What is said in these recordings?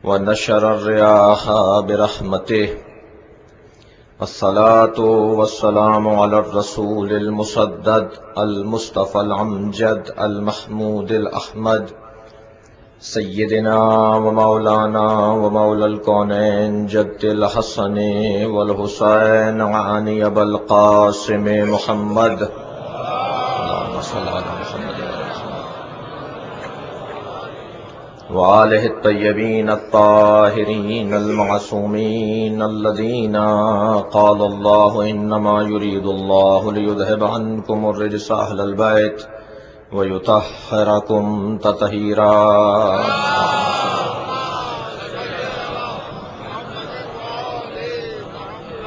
ونشر الرياح برحمته الصلاة والسلام على الرسول المسدد المصطفى الأمجد المحمود الأحمد سيدنا ومولانا ومولى الكونين جد الحسن والحسين علي أبا القاسم محمد اللهم صل على محمد وآله الطيبين الطاهرين المعصومين الذين قال الله إنما يريد الله ليذهب عنكم الرجس أهل البيت ويطهركم تطهيرا.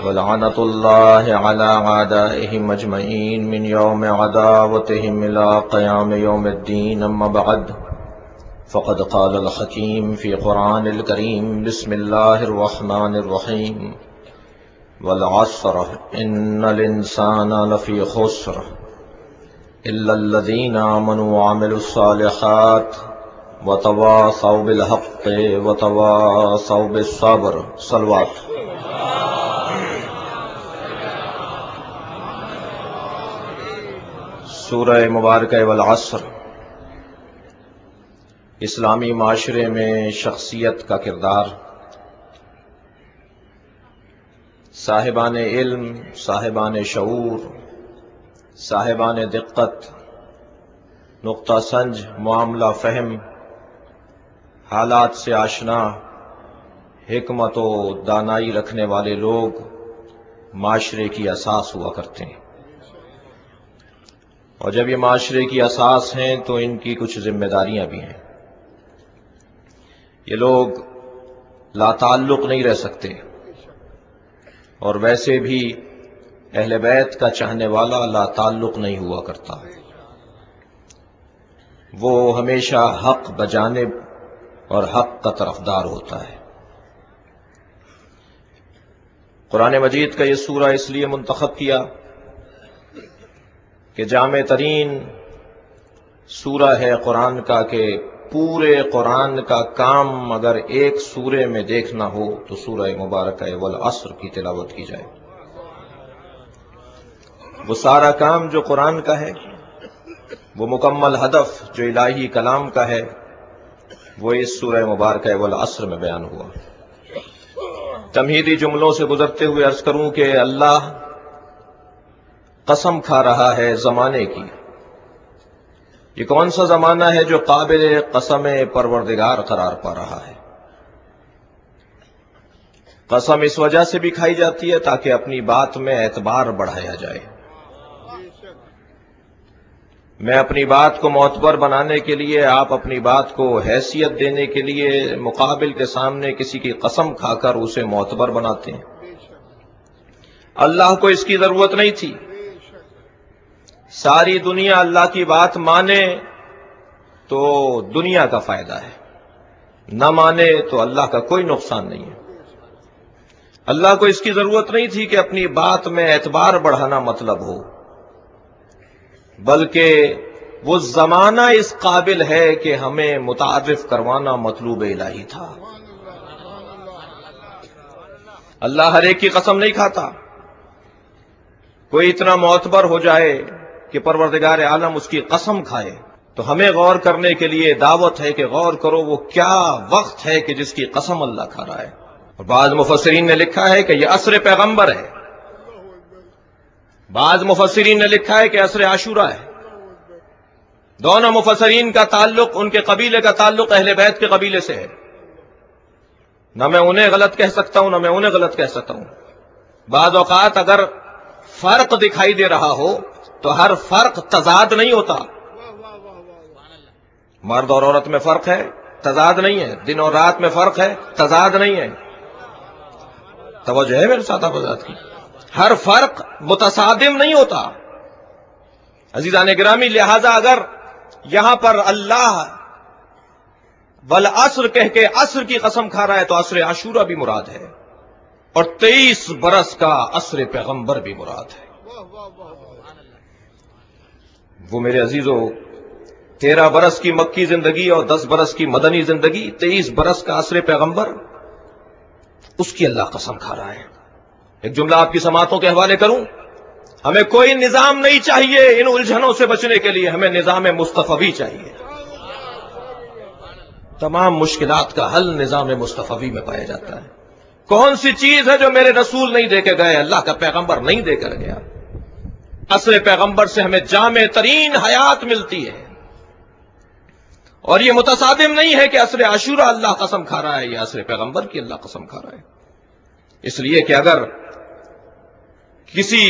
ولعنة الله على أعدائهم أجمعين من يوم عداوتهم إلى قيام يوم الدين. أما بعد، فقد قال الحكيم في قرآن الكريم: بسم الله الرحمن الرحيم. والعصر إن الإنسان لفي خسر إلا الذين آمنوا وعملوا الصالحات وتواصوا بالحق وتواصوا بالصبر. صلوات. سورہ مبارکہ والعصر اسلامی معاشرے میں شخصیت کا کردار، صاحبان علم، صاحبان شعور، صاحبان دقت، نقطہ سنج، معاملہ فہم، حالات سے آشنا، حکمت و دانائی رکھنے والے لوگ معاشرے کی اساس ہوا کرتے ہیں، اور جب یہ معاشرے کی اساس ہیں تو ان کی کچھ ذمہ داریاں بھی ہیں. یہ لوگ لا تعلق نہیں رہ سکتے، اور ویسے بھی اہل بیت کا چاہنے والا لا تعلق نہیں ہوا کرتا. وہ ہمیشہ حق بجانب اور حق کا طرفدار ہوتا ہے. قرآن مجید کا یہ سورہ اس لیے منتخب کیا کہ جامع ترین سورہ ہے قرآن کا، کہ پورے قرآن کا کام اگر ایک سورے میں دیکھنا ہو تو سورہ مبارکہ والعصر کی تلاوت کی جائے. وہ سارا کام جو قرآن کا ہے، وہ مکمل ہدف جو الہی کلام کا ہے، وہ اس سورہ مبارکہ والعصر میں بیان ہوا. تمہیدی جملوں سے گزرتے ہوئے عرض کروں کہ اللہ قسم کھا رہا ہے زمانے کی. یہ کون سا زمانہ ہے جو قابل قسم پروردگار قرار پا رہا ہے؟ قسم اس وجہ سے بھی کھائی جاتی ہے تاکہ اپنی بات میں اعتبار بڑھایا جائے. میں اپنی بات کو معتبر بنانے کے لیے، آپ اپنی بات کو حیثیت دینے کے لیے مقابل کے سامنے کسی کی قسم کھا کر اسے معتبر بناتے ہیں. اللہ کو اس کی ضرورت نہیں تھی. ساری دنیا اللہ کی بات مانے تو دنیا کا فائدہ ہے، نہ مانے تو اللہ کا کوئی نقصان نہیں ہے. اللہ کو اس کی ضرورت نہیں تھی کہ اپنی بات میں اعتبار بڑھانا مطلب ہو، بلکہ وہ زمانہ اس قابل ہے کہ ہمیں متعارف کروانا مطلوب الہی تھا. اللہ ہر ایک کی قسم نہیں کھاتا. کوئی اتنا معتبر ہو جائے کہ پروردگار عالم اس کی قسم کھائے تو ہمیں غور کرنے کے لیے دعوت ہے کہ غور کرو وہ کیا وقت ہے کہ جس کی قسم اللہ کھا رہا ہے. اور بعض مفسرین نے لکھا ہے کہ یہ عصر پیغمبر ہے، بعض مفسرین نے لکھا ہے کہ عصر عاشورہ ہے. دونوں مفسرین کا تعلق، ان کے قبیلے کا تعلق اہل بیت کے قبیلے سے ہے. نہ میں انہیں غلط کہہ سکتا ہوں، نہ میں انہیں غلط کہہ سکتا ہوں. بعض اوقات اگر فرق دکھائی دے رہا ہو تو ہر فرق تضاد نہیں ہوتا. مرد اور عورت میں فرق ہے، تضاد نہیں ہے. دن اور رات میں فرق ہے، تضاد نہیں ہے. توجہ ہے میرے ساتھ آپ کی؟ ہر فرق متصادم نہیں ہوتا. عزیزان گرامی، لہذا اگر یہاں پر اللہ والعصر کہہ کے عصر کی قسم کھا رہا ہے تو عصر عاشورہ بھی مراد ہے، اور 23 برس کا عصر پیغمبر بھی مراد ہے. وہ میرے عزیزو 13 برس کی مکی زندگی اور 10 برس کی مدنی زندگی، 23 برس کا عصر پیغمبر، اس کی اللہ قسم کھا رہا ہے۔ ایک جملہ آپ کی سماعتوں کے حوالے کروں، ہمیں کوئی نظام نہیں چاہیے ان الجھنوں سے بچنے کے لیے، ہمیں نظام مصطفی چاہیے۔ تمام مشکلات کا حل نظام مصطفی میں پایا جاتا ہے۔ کون سی چیز ہے جو میرے رسول نہیں دے کے گئے، اللہ کا پیغمبر نہیں دے کر گیا؟ عصر پیغمبر سے ہمیں جامع ترین حیات ملتی ہے، اور یہ متصادم نہیں ہے کہ عصر عاشورہ اللہ قسم کھا رہا ہے یا عصر پیغمبر کی اللہ قسم کھا رہا ہے۔ اس لیے کہ اگر کسی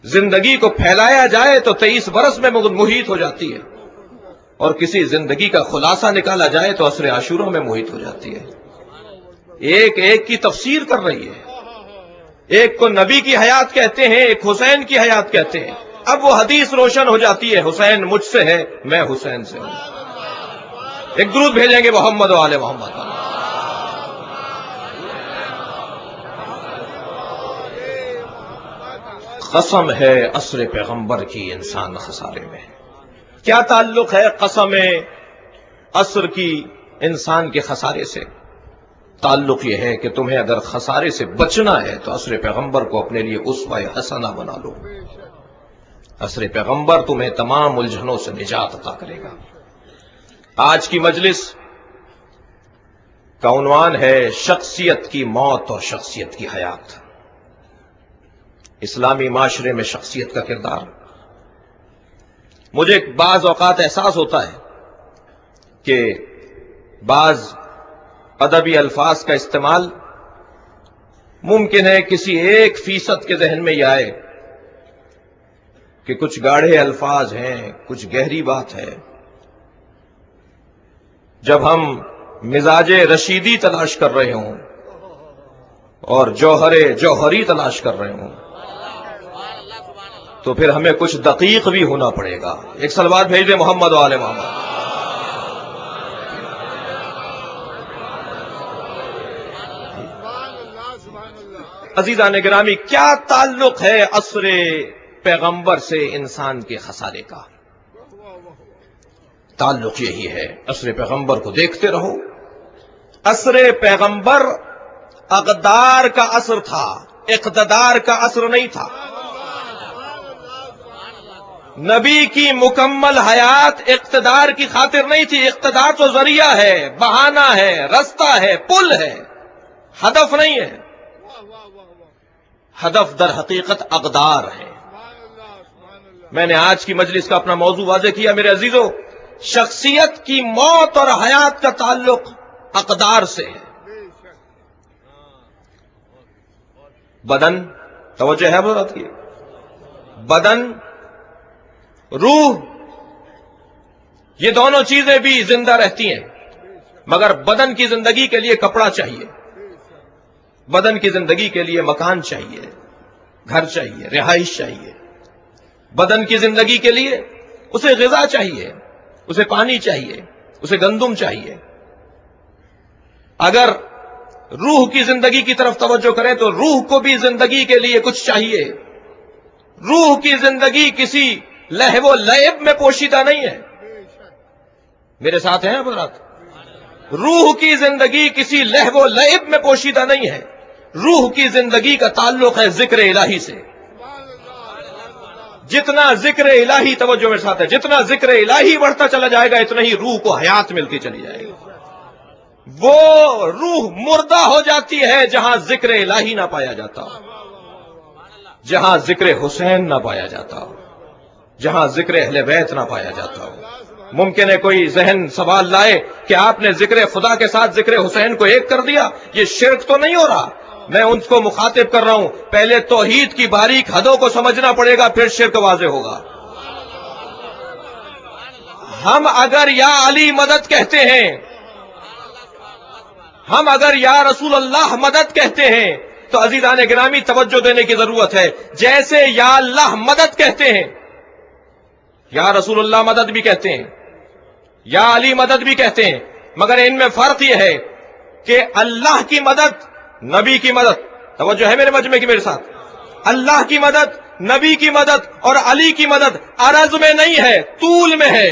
زندگی کو پھیلایا جائے تو 23 برس میں محیط ہو جاتی ہے، اور کسی زندگی کا خلاصہ نکالا جائے تو عصر عاشورہ میں محیط ہو جاتی ہے۔ ایک ایک کی تفسیر کر رہی ہے، ایک کو نبی کی حیات کہتے ہیں، ایک حسین کی حیات کہتے ہیں۔ اب وہ حدیث روشن ہو جاتی ہے، حسین مجھ سے ہے، میں حسین سے ہوں۔ ایک درود بھیجیں گے محمد و آل محمد۔ قسم ہے عصر پیغمبر کی انسان خسارے میں۔ کیا تعلق ہے قسم عصر کی انسان کے خسارے سے؟ تعلق یہ ہے کہ تمہیں اگر خسارے سے بچنا ہے تو عصر پیغمبر کو اپنے لیے اسوہ حسنہ بنا لو۔ عصر پیغمبر تمہیں تمام الجھنوں سے نجات عطا کرے گا۔ آج کی مجلس کا عنوان ہے شخصیت کی موت اور شخصیت کی حیات۔ اسلامی معاشرے میں شخصیت کا کردار۔ مجھے بعض اوقات احساس ہوتا ہے کہ بعض ادبی الفاظ کا استعمال ممکن ہے کسی 1% کے ذہن میں یہ آئے کہ کچھ گاڑھے الفاظ ہیں، کچھ گہری بات ہے۔ جب ہم مزاج رشیدی تلاش کر رہے ہوں اور جوہری تلاش کر رہے ہوں تو پھر ہمیں کچھ دقیق بھی ہونا پڑے گا۔ ایک صلوات بھیج دیں محمد و آل محمد۔ عزیزان گرامی، کیا تعلق ہے عصر پیغمبر سے انسان کے خسارے کا؟ تعلق یہی ہے، عصر پیغمبر کو دیکھتے رہو۔ عصر پیغمبر اقدار کا عصر تھا، اقتدار کا عصر نہیں تھا۔ نبی کی مکمل حیات اقتدار کی خاطر نہیں تھی۔ اقتدار تو ذریعہ ہے، بہانہ ہے، رستہ ہے، پل ہے، ہدف نہیں ہے۔ ہدف در حقیقت اقدار ہے۔ میں نے آج کی مجلس کا اپنا موضوع واضح کیا میرے عزیزوں، شخصیت کی موت اور حیات کا تعلق اقدار سے ہے۔ بدن، توجہ ہے بات کی، بدن، روح، یہ دونوں چیزیں بھی زندہ رہتی ہیں، مگر بدن کی زندگی کے لیے کپڑا چاہیے، بدن کی زندگی کے لیے مکان چاہیے، گھر چاہیے، رہائش چاہیے۔ بدن کی زندگی کے لیے اسے غذا چاہیے، اسے پانی چاہیے، اسے گندم چاہیے۔ اگر روح کی زندگی کی طرف توجہ کریں تو روح کو بھی زندگی کے لیے کچھ چاہیے۔ روح کی زندگی کسی لہو و لعب میں پوشیدہ نہیں ہے۔ میرے ساتھ ہیں حضرات؟ روح کی زندگی کسی لہو و لعب میں پوشیدہ نہیں ہے۔ روح کی زندگی کا تعلق ہے ذکر الہی سے۔ جتنا ذکر الہی، توجہ میرے ساتھ ہے، جتنا ذکر الہی بڑھتا چلا جائے گا اتنا ہی روح کو حیات ملتی چلی جائے گی۔ وہ روح مردہ ہو جاتی ہے جہاں ذکر الہی نہ پایا جاتا ہو، جہاں ذکر حسین نہ پایا جاتا ہو، جہاں ذکر اہل بیت نہ پایا جاتا ہو۔ ممکن ہے کوئی ذہن سوال لائے کہ آپ نے ذکر خدا کے ساتھ ذکر حسین کو ایک کر دیا، یہ شرک تو نہیں ہو رہا؟ میں ان کو مخاطب کر رہا ہوں، پہلے توحید کی باریک حدوں کو سمجھنا پڑے گا، پھر شرک واضح ہوگا۔ ہم اگر یا علی مدد کہتے ہیں، ہم اگر یا رسول اللہ مدد کہتے ہیں تو عزیزان گرامی توجہ دینے کی ضرورت ہے۔ جیسے یا اللہ مدد کہتے ہیں، یا رسول اللہ مدد بھی کہتے ہیں، یا علی مدد بھی کہتے ہیں، مگر ان میں فرق یہ ہے کہ اللہ کی مدد، نبی کی مدد، توجہ ہے میرے مجمع کی میرے ساتھ، اللہ کی مدد، نبی کی مدد اور علی کی مدد عرض میں نہیں ہے، طول میں ہے۔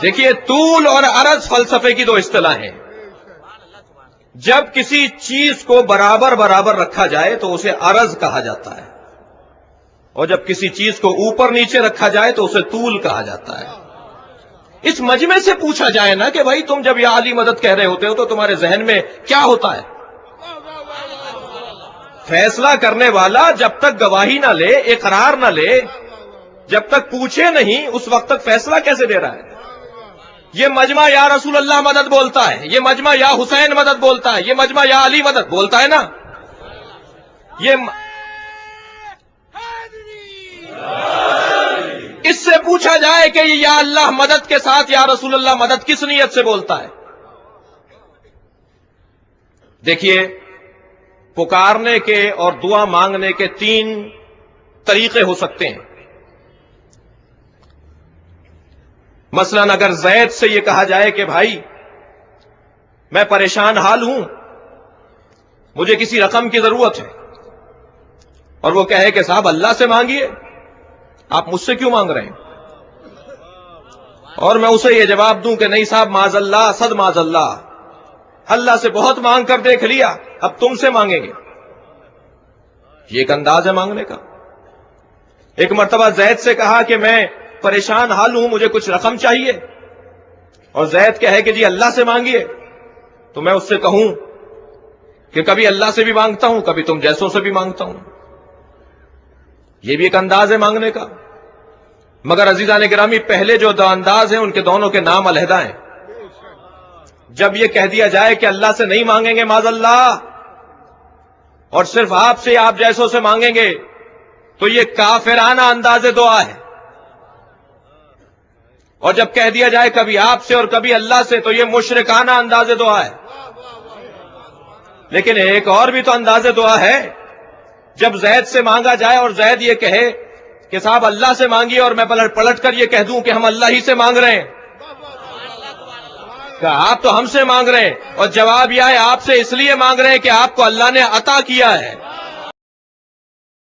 دیکھیے، طول اور عرض فلسفے کی دو اصطلاحیں ہیں۔ جب کسی چیز کو برابر برابر رکھا جائے تو اسے عرض کہا جاتا ہے، اور جب کسی چیز کو اوپر نیچے رکھا جائے تو اسے طول کہا جاتا ہے۔ اس مجمع سے پوچھا جائے نا کہ بھائی تم جب یا علی مدد کہہ رہے ہوتے ہو تو تمہارے ذہن میں کیا ہوتا ہے؟ فیصلہ کرنے والا جب تک گواہی نہ لے، اقرار نہ لے، جب تک پوچھے نہیں، اس وقت تک فیصلہ کیسے دے رہا ہے؟ یہ مجمع یا رسول اللہ مدد بولتا ہے، یہ مجمع یا حسین مدد بولتا ہے، یہ مجمع یا علی مدد بولتا ہے نا۔ اس سے پوچھا جائے کہ یہ یا اللہ مدد کے ساتھ یا رسول اللہ مدد کس نیت سے بولتا ہے؟ دیکھیے، پکارنے کے اور دعا مانگنے کے 3 طریقے ہو سکتے ہیں۔ مثلا اگر زید سے یہ کہا جائے کہ بھائی میں پریشان حال ہوں، مجھے کسی رقم کی ضرورت ہے، اور وہ کہے کہ صاحب اللہ سے مانگیے، آپ مجھ سے کیوں مانگ رہے ہیں؟ اور میں اسے یہ جواب دوں کہ نہیں صاحب، معاذ اللہ، صد معاذ اللہ، اللہ سے بہت مانگ کر دیکھ لیا، اب تم سے مانگیں گے۔ یہ ایک انداز ہے مانگنے کا۔ ایک مرتبہ زید سے کہا کہ میں پریشان حال ہوں، مجھے کچھ رقم چاہیے، اور زید کہے کہ جی اللہ سے مانگیے، تو میں اس سے کہوں کہ کبھی اللہ سے بھی مانگتا ہوں، کبھی تم جیسوں سے بھی مانگتا ہوں۔ یہ بھی ایک انداز ہے مانگنے کا۔ مگر عزیزان گرامی، پہلے جو 2 انداز ہیں ان کے دونوں کے نام علیحدہ ہیں۔ جب یہ کہہ دیا جائے کہ اللہ سے نہیں مانگیں گے معاذ اللہ، اور صرف آپ سے، آپ جیسوں سے مانگیں گے، تو یہ کافرانہ انداز دعا ہے۔ اور جب کہہ دیا جائے کبھی آپ سے اور کبھی اللہ سے، تو یہ مشرکانہ انداز دعا ہے۔ لیکن ایک اور بھی تو انداز دعا ہے، جب زید سے مانگا جائے اور زید یہ کہے کہ صاحب اللہ سے مانگیے، اور میں پلٹ کر یہ کہہ دوں کہ ہم اللہ ہی سے مانگ رہے ہیں، کہ آپ تو ہم سے مانگ رہے ہیں، اور جواب یہ ہے آپ سے اس لیے مانگ رہے ہیں کہ آپ کو اللہ نے عطا کیا ہے۔